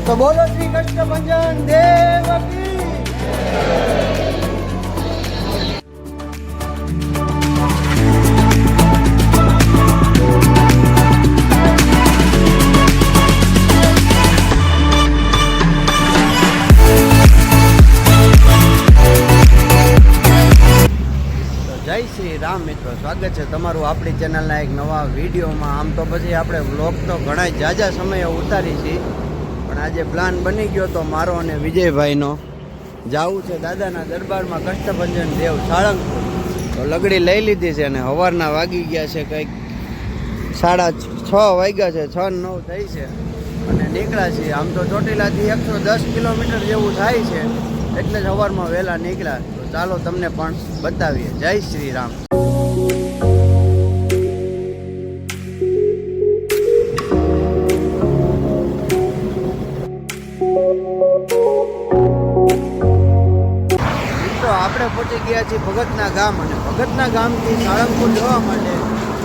તો બોલો શ્રી કષ્ટભંજન દેવ કી જય શ્રી રામ મિત્રો, સ્વાગત છે તમારું આપણી ચેનલના એક નવા વિડીયોમાં. આમ તો પછી આપણે વ્લોગ તો ઘણા ઝાઝા સમયે ઉતારી છીએ, પણ આજે પ્લાન બની ગયો તો મારો અને વિજયભાઈનો જવું છે દાદાના દરબારમાં કષ્ટભંજન દેવ સાળંગપુર. તો લગડી લઈ લીધી છે અને સવારના વાગી ગયા છે કંઈક 6:30 વાગ્યા છે, 6-9 થઈ છે અને નીકળ્યા છીએ. આમ તો ચોટીલાથી 110 કિલોમીટર જેવું થાય છે, એટલે જ સવારમાં વહેલા નીકળ્યા. તો ચાલો તમને પણ બતાવીએ. જય શ્રી રામ. આપણે પહોંચી ગયા છીએ ભગતના ગામ, અને ભગતના ગામથી સાળંગપુર જવા માટે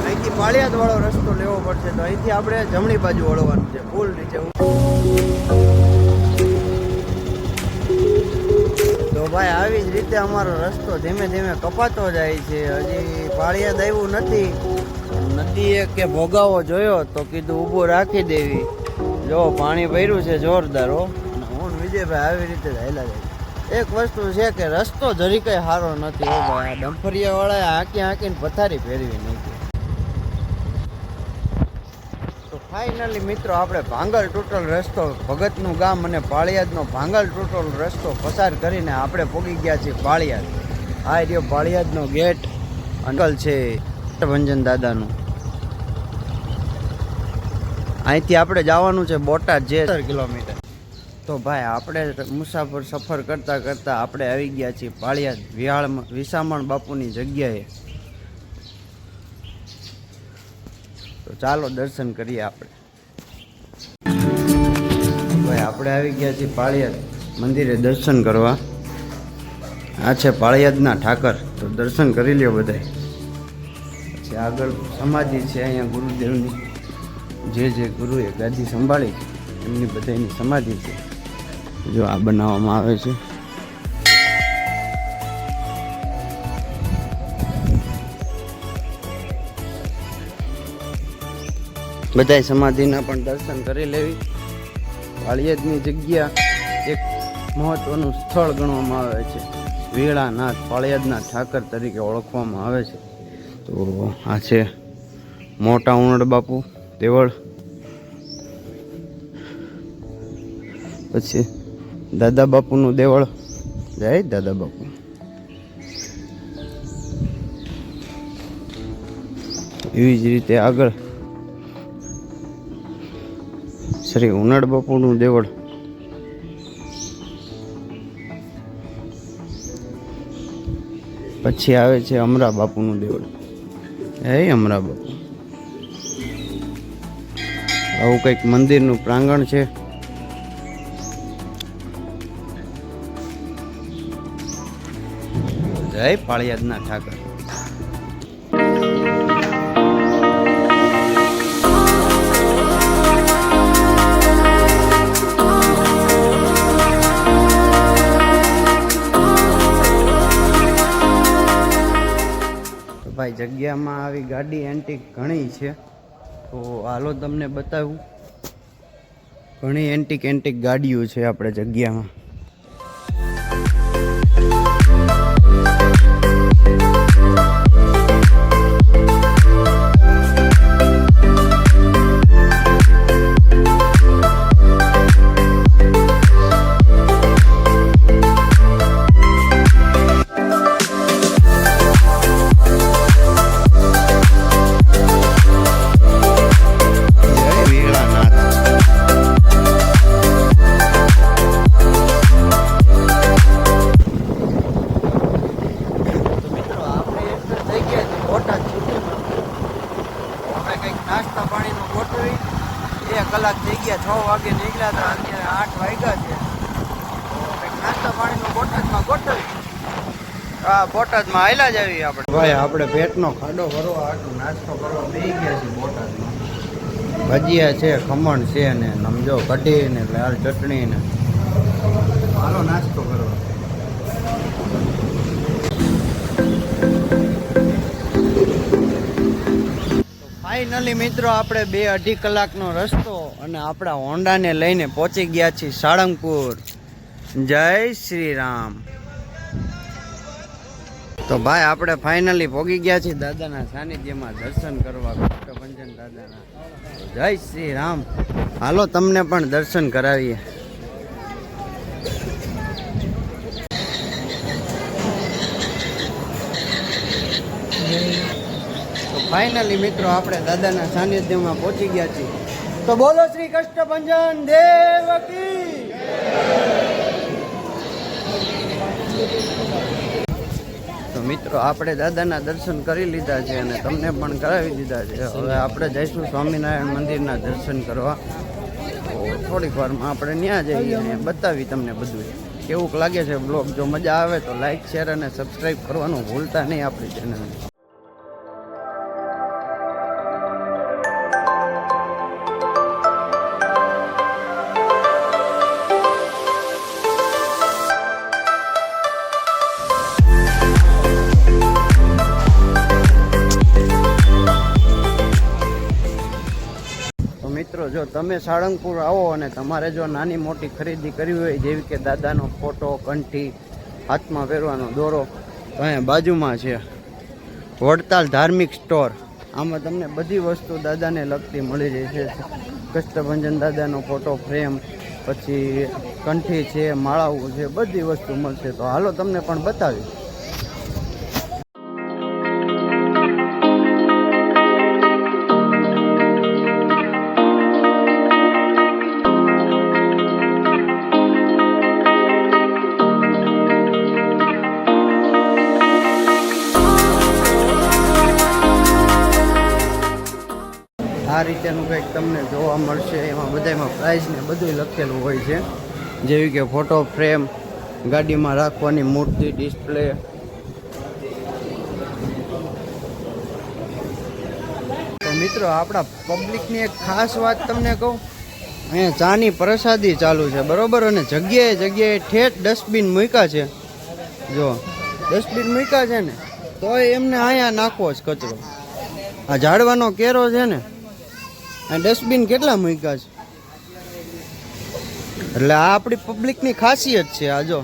અહીંથી પાળિયાદ વાળો રસ્તો લેવો પડશે. તો અહીંથી આપણે જમણી બાજુ વળવાનું છે, પુલ નીચે. તો ભાઈ આવી જ રીતે અમારો રસ્તો ધીમે ધીમે કપાતો જાય છે. હજી પાળિયાદ આવ્યું નથી. નદીએ કે ભોગાવો જોયો તો કીધું ઊભો રાખી દેવી. જો પાણી ભર્યું છે જોરદાર. હું વિજયભાઈ આવી રીતે જ હાલ્યા જાય. એક વસ્તુ છે કે રસ્તો જરી કઈ સારો નથી. આ ડમ્ફરિયા વાળાએ હાંકીને પથારી ફેરવી નાખી. તો ફાઇનલી મિત્રો આપણે ભાંગલ ટોટલ રસ્તો, ભગતનું ગામ અને પાળિયાદનો ભાંગલ ટોટલ રસ્તો પસાર કરીને આપણે પહોંચી ગયા છીએ પાળિયાદ. આ રહ્યો પાળિયાદનો ગેટ. અંકલ છે કષ્ટભંજન દાદાનું. અહીંથી આપણે જવાનું છે બોટાદ, જે 17 કિલોમીટર. તો ભાઈ આપણે મુસાફર સફર કરતાં કરતાં આપણે આવી ગયા છીએ પાળિયાદ વિસામણ બાપુની જગ્યાએ. તો ચાલો દર્શન કરીએ આપણે. ભાઈ આપણે આવી ગયા છીએ પાળિયાદ મંદિરે દર્શન કરવા. આ છે પાળિયાદના ઠાકર. તો દર્શન કરી લ્યો બધાય. પછી આગળ સમાધિ છે અહીંયા ગુરુદેવની. જે ગુરુએ ગાદી સંભાળી એમની બધાની સમાધિ છે. જો આ બનાવવામાં આવે છે. બધાય સમાધિના પણ દર્શન કરી લેવી. પાળિયાદની જગ્યા એક મહત્વનું સ્થળ ગણવામાં આવે છે. વીળાનાથ પાળિયાદના ઠાકર તરીકે ઓળખવામાં આવે છે. તો આ છે મોટા ઉનડ બાપુ દેવળ. પછી દાદા બાપુનું દેવળ. જય દાદા બાપુ. એવી જ રીતે આગળ શ્રી ઉનડ બાપુનું દેવળ. પછી આવે છે અમરા બાપુનું દેવળ. હે અમરા બાપુ. આવું કંઈક મંદિરનું પ્રાંગણ છે. જય પાળિયાદના ઠાકર. ભાઈ જગ્યામાં આવી ગાડી એન્ટિક ઘણી છે. તો હાલો તમને બતાવું. ઘણી એન્ટિક ગાડીઓ છે આપણે જગ્યામાં. નાસ્તા પાણીનું ગોઠવી 1 કલાક થઈ ગયા. 6 વાગે નીકળ્યા હતા, અત્યારે 8 વાગ્યા છે. નાસ્તા પાણીનું બોટાદમાં ગોઠવી બોટાદમાં આયલા જ આવી આપણે. ભાઈ આપણે પેટનો ખાડો ભરવા નાસ્તો કરવા બેસી ગયા છીએ બોટાદમાં. ભજીયા છે, ખમણ છે ને સમજો કઢી ને લાલ ચટણી ને હાલો નાસ્તો કરવા. ફાઇનલી મિત્રો આપણે 2-2.5 કલાકનો રસ્તો અને આપણા હોન્ડાને લઈને પહોંચી ગયા છીએ સાળંગપુર. જય શ્રી રામ. તો ભાઈ આપણે ફાઇનલી પહોંચી ગયા છીએ દાદાના સાનિધ્યમાં દર્શન કરવા, કષ્ટભંજન દાદાના. જય શ્રી રામ. હાલો તમને પણ દર્શન કરાવીએ. તો ફાઇનલી મિત્રો આપણે દાદાના સાનિધ્યમાં પહોંચી ગયા છીએ. તો બોલો શ્રી કષ્ટભંજન દેવ કી. તો મિત્રો આપણે દાદાના દર્શન કરી લીધા છે અને તમને પણ કરાવી દીધા છે. હવે આપણે જઈશું સ્વામિનારાયણ મંદિરના દર્શન કરવા. તો થોડીક વારમાં આપણે ત્યાં જઈએ અને બતાવી તમને બધું કેવું લાગે છે બ્લોગ. જો મજા આવે તો લાઈક, શેર અને સબસ્ક્રાઈબ કરવાનું ભૂલતા નહીં આપણી ચેનલને. મિત્રો જો તમે સાળંગપુર આવો અને તમારે જો નાની મોટી ખરીદી કરવી હોય, જેવી કે દાદાનો ફોટો, કંઠી, હાથમાં પહેરવાનો દોરો, તો અહીંયા બાજુમાં છે વડતાલ ધાર્મિક સ્ટોર. આમાં તમને બધી વસ્તુ દાદાને લગતી મળી રહી છે. કષ્ટભંજન દાદાનો ફોટો ફ્રેમ, પછી કંઠી છે, માળાઓ છે, બધી વસ્તુ મળશે. તો હાલો તમને પણ બતાવી. આ રીતેનું કંઈક તમને જોવા મળશે. એમાં બધામાં પ્રાઇસ ને બધું લખેલું હોય છે, જેવી કે ફોટો ફ્રેમ, ગાડીમાં રાખવાની મૂર્તિ, ડિસ્પ્લે. તો મિત્રો આપણા પબ્લિકની એક ખાસ વાત તમને કહું, અહીંયા ચાની પ્રસાદી ચાલુ છે બરોબર, અને જગ્યાએ જગ્યાએ ઠેઠ ડસ્ટબિન મૂક્યા છે. જો ડસ્ટબિન મૂક્યા છે ને, તો એમને અહીંયા નાખવો જ કચરો. આ ઝાડવાનો કેરો છે ને, આ ડસ્ટબિન કેટલા મૂક્યા છે. એટલે આ આપણી પબ્લિકની ખાસિયત છે. આ જો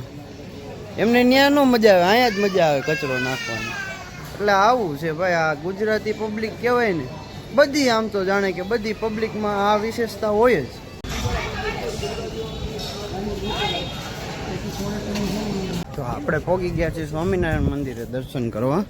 એમને ન્યા ન મજા આવે, અહીંયા જ મજા આવે કચરો નાખવાની. એટલે આવું છે ભાઈ, આ ગુજરાતી પબ્લિક કહેવાય ને. બધી આમ તો જાણે કે બધી પબ્લિકમાં આ વિશેષતા હોય જ. તો આપણે પહોંચી ગયા છીએ સ્વામિનારાયણ મંદિરે દર્શન કરવા.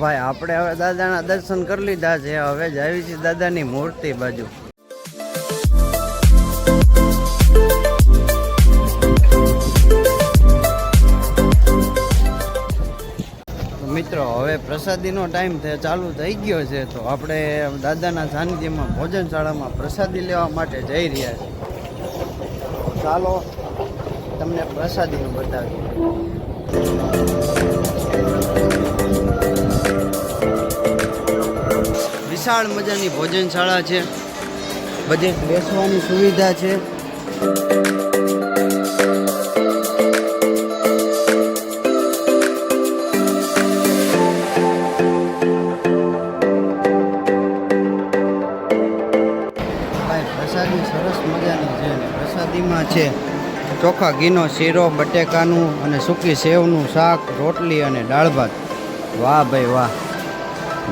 ભાઈ આપણે હવે દાદાના દર્શન કરી લીધા છે. હવે જ આવી છે દાદાની મૂર્તિ બાજુ. મિત્રો હવે પ્રસાદીનો ટાઈમ ચાલુ થઈ ગયો છે. તો આપણે દાદાના સાનિધ્યમાં ભોજનશાળામાં પ્રસાદી લેવા માટે જઈ રહ્યા છીએ. ચાલો તમને પ્રસાદીનું બતાવીએ. વિશાળ મજાની ભોજનશાળા છે, બધી બેસવાની સુવિધા છે. મજાની છે અને પ્રસાદીમાં છે ચોખા ઘીનો શીરો, બટેકાનું અને સૂકી સેવનું શાક, રોટલી અને દાળ ભાત. વાહ ભાઈ વાહ,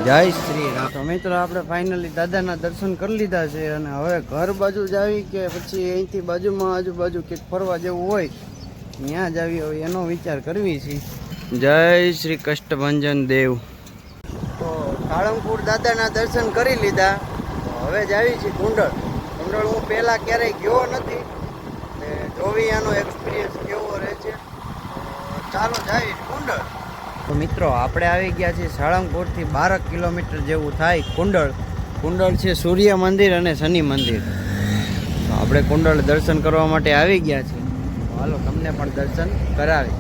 જય શ્રી રામ. તો મિત્રો આપણે ફાઇનલી દાદાના દર્શન કરી લીધા છે અને હવે ઘર બાજુ જ આવી કે પછી અહીંથી બાજુમાં આજુબાજુ કંઈક ફરવા જેવું હોય ત્યાં જ આવી હોય એનો વિચાર કરવી છે. જય શ્રી કષ્ટભંજન દેવ. તો સાળંગપુર દાદાના દર્શન કરી લીધા, હવે જ આવી છે કુંડળ. કુંડળ હું પહેલાં ક્યારેય ગયો નથી, જોવી આનો એક્સપિરિયન્સ કેવો રહે છે. ચાલો જાય કુંડળ. તો મિત્રો આપણે આવી ગયા છીએ સાળંગપુરથી 12 કિલોમીટર જેવું થાય કુંડળ. કુંડળ છે સૂર્ય મંદિર અને શનિ મંદિર. તો આપણે કુંડળ દર્શન કરવા માટે આવી ગયા છીએ. હાલો તમને પણ દર્શન કરાવી.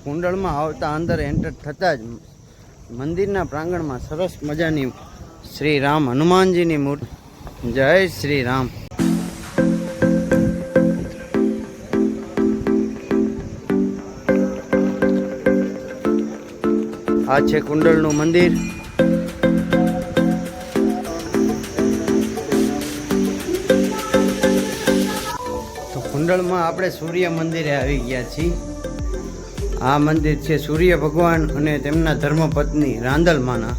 કુંડળમાં આવતા અંદર એન્ટર થતાં જ મંદિરના પ્રાંગણમાં સરસ મજાની શ્રી રામ હનુમાનજીની મૂર્તિ. જય શ્રી રામ. આ છે કુંડળનું મંદિર. તો કુંડળમાં આપણે સૂર્ય મંદિરે આવી ગયા છીએ. આ મંદિર છે સૂર્ય ભગવાન અને તેમના ધર્મપત્ની રાંદલમાના.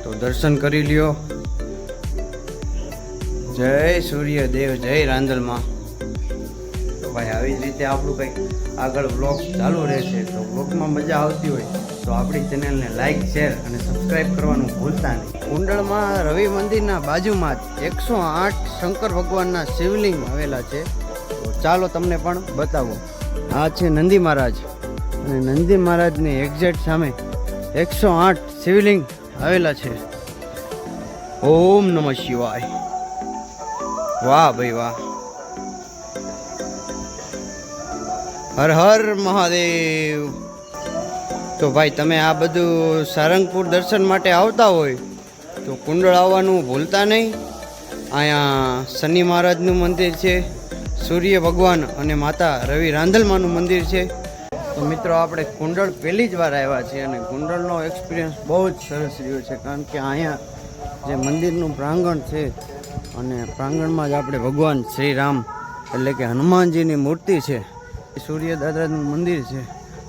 તો દર્શન કરી લ્યો. જય સૂર્યદેવ, જય રાંદલમાં. તો ભાઈ આવી જ રીતે આપણું કંઈક આગળ વ્લોગ ચાલુ રહેશે. તો વ્લોગમાં મજા આવતી હોય તો આપણી ચેનલને લાઈક, શેર અને સબસ્ક્રાઈબ કરવાનું ભૂલતા નહીં. કુંડળમાં રવિ મંદિરના બાજુમાં જ 108 શંકર ભગવાનના શિવલિંગ આવેલા છે. તો ચાલો તમને પણ બતાવો. આ છે નંદી મહારાજ અને નંદી મહારાજની એક્ઝેક્ટ સામે 108 શિવલિંગ આવેલા છે. ઓમ નમઃ શિવાય. વાહ ભાઈ વાહ, હર હર મહાદેવ. તો ભાઈ તમે આ બધું સારંગપુર દર્શન માટે આવતા હોય તો કુંડળ આવવાનું ભૂલતા નહીં. અહીંયા શનિ મહારાજનું મંદિર છે, સૂર્ય ભગવાન અને માતા રવિ રાંદલમાનું મંદિર છે. તો મિત્રો આપણે કુંડળ પહેલી જ વાર આવ્યા છીએ અને કુંડળનો એક્સપિરિયન્સ બહુ જ સરસ રહ્યો છે. કારણ કે અહીંયા જે મંદિરનું પ્રાંગણ છે અને પ્રાંગણમાં જ આપણે ભગવાન શ્રી રામ એટલે કે હનુમાનજીની મૂર્તિ છે, સૂર્ય દાદાનું મંદિર છે,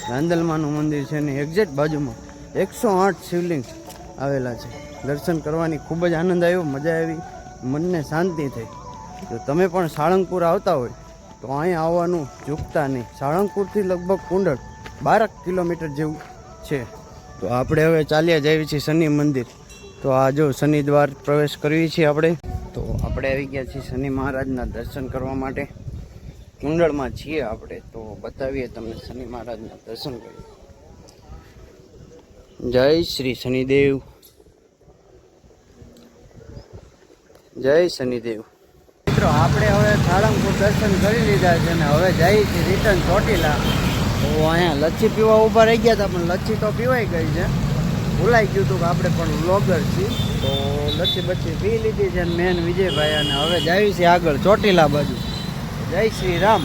રાંદલમાનું મંદિર છે અને એક્ઝેક્ટ બાજુમાં 108 શિવલિંગ આવેલા છે. દર્શન કરવાની ખૂબ જ આનંદ આવ્યો, મજા આવી, મનને શાંતિ થઈ. તો તમે પણ સાળંગપુર આવતા હોય તો અહીંયા આવવાનું ચૂકતા નહીં. સાળંગપુરથી લગભગ કુંડળ 12 કિલોમીટર જેવું છે. તો આપણે હવે ચાલ્યા જઈએ છીએ શનિ મંદિર. તો આ જો શનિ દ્વાર પ્રવેશ કરવી છે આપણે. તો આપણે આવી ગયા છીએ શનિ મહારાજના દર્શન કરવા માટે. કુંડળમાં છીએ આપણે, તો બતાવીએ તમને શનિ મહારાજના દર્શન કરીએ. જય શ્રી શનિદેવ, જય શનિદેવ. મિત્રો આપણે હવે સાળંગપુર દર્શન કરી લીધા છે અને હવે જઈએ છીએ રિટર્ન ચોટીલા. તો અહીંયા લચ્છી પીવા ઊભા રહી ગયા હતા, પણ લચ્છી તો પીવાઈ ગઈ છે. ભૂલાઈ ગયું હતું કે આપણે પણ વ્લોગર છીએ. તો લચ્છી બચ્છી પી લીધી છે મેન વિજયભાઈ, અને હવે જઈએ છીએ આગળ ચોટીલા બાજુ. જય શ્રી રામ.